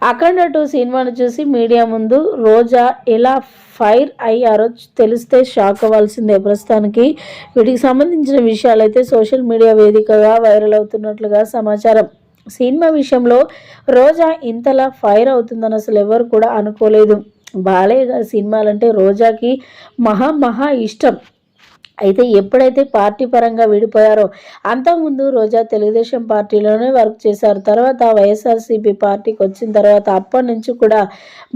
అఖండ 2 సినిమాను చూసి మీడియా ముందు రోజా ఎలా ఫైర్ అయ్యారో తెలిస్తే షాక్ అవ్వాల్సిందే. ప్రస్తుతానికి వీటికి సంబంధించిన విషయాలైతే సోషల్ మీడియా వేదికగా వైరల్ అవుతున్నట్లుగా సమాచారం. సినిమా విషయంలో రోజా ఇంతలా ఫైర్ అవుతుందని అసలు ఎవరు కూడా అనుకోలేదు. బాలయ్య గారి సినిమాలంటే రోజాకి మహా ఇష్టం. అయితే ఎప్పుడైతే పార్టీ పరంగా విడిపోయారో అంతకుముందు రోజా తెలుగుదేశం పార్టీలోనే వర్క్ చేశారు. తర్వాత వైఎస్ఆర్సీపీ పార్టీకి వచ్చిన తర్వాత అప్పటి నుంచి కూడా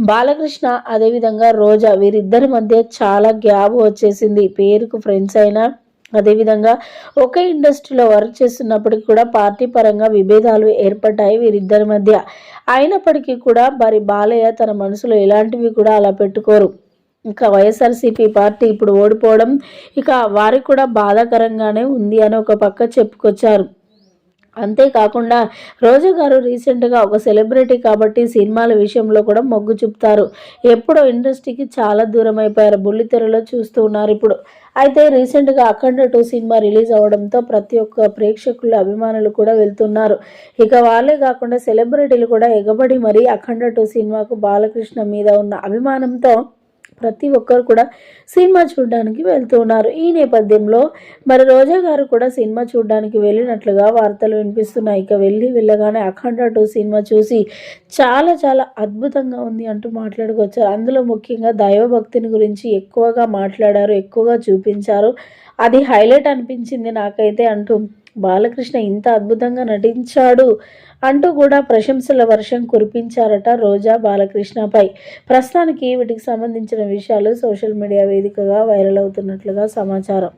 బాలకృష్ణ అదేవిధంగా రోజా వీరిద్దరి మధ్య చాలా గ్యాప్ వచ్చేసింది. పేరుకు ఫ్రెండ్స్ అయినా అదేవిధంగా ఒకే ఇండస్ట్రీలో వర్క్ చేస్తున్నప్పటికీ కూడా పార్టీ పరంగా విభేదాలు ఏర్పడ్డాయి వీరిద్దరి మధ్య. అయినప్పటికీ కూడా మరి బాలయ్య తన మనసులో ఎలాంటివి కూడా అలా పెట్టుకోరు. ఇంకా వైఎస్ఆర్సీపీ పార్టీ ఇప్పుడు ఓడిపోవడం ఇక వారికి కూడా బాధాకరంగానే ఉంది అని ఒక పక్క చెప్పుకొచ్చారు. అంతేకాకుండా రోజా గారు రీసెంట్గా ఒక సెలబ్రిటీ కాబట్టి సినిమాల విషయంలో కూడా మొగ్గు చూపుతారు. ఎప్పుడో ఇండస్ట్రీకి చాలా దూరం అయిపోయారు. బుల్లితెరలో చూస్తూ ఉన్నారు ఇప్పుడు. అయితే రీసెంట్గా అఖండ 2 సినిమా రిలీజ్ అవడంతో ప్రతి ఒక్క ప్రేక్షకులు అభిమానులు కూడా వెళ్తున్నారు. ఇక వాళ్ళే కాకుండా సెలబ్రిటీలు కూడా ఎగబడి మరీ అఖండ 2 సినిమాకు బాలకృష్ణ మీద ఉన్న అభిమానంతో ప్రతి ఒక్కరు కూడా సినిమా చూడడానికి వెళ్తూ ఉన్నారు. ఈ నేపథ్యంలో మరి రోజా గారు కూడా సినిమా చూడడానికి వెళ్ళినట్లుగా వార్తలు వినిపిస్తున్నాయి. ఇక వెళ్ళగానే అఖండ 2 సినిమా చూసి చాలా చాలా అద్భుతంగా ఉంది అంటూ మాట్లాడుకొచ్చారు. అందులో ముఖ్యంగా దైవభక్తిని గురించి ఎక్కువగా మాట్లాడారు, ఎక్కువగా చూపించారు. అది హైలైట్ అనిపించింది నాకైతే అంటూ బాలకృష్ణ ఇంత అద్భుతంగా నటించాడు అంటూ కూడా ప్రశంసల వర్షం కురిపించారట రోజా బాలకృష్ణపై. ప్రస్తుతానికి వీటికి సంబంధించిన విషయాలు సోషల్ మీడియా వేదికగా వైరల్ అవుతున్నట్లుగా సమాచారం.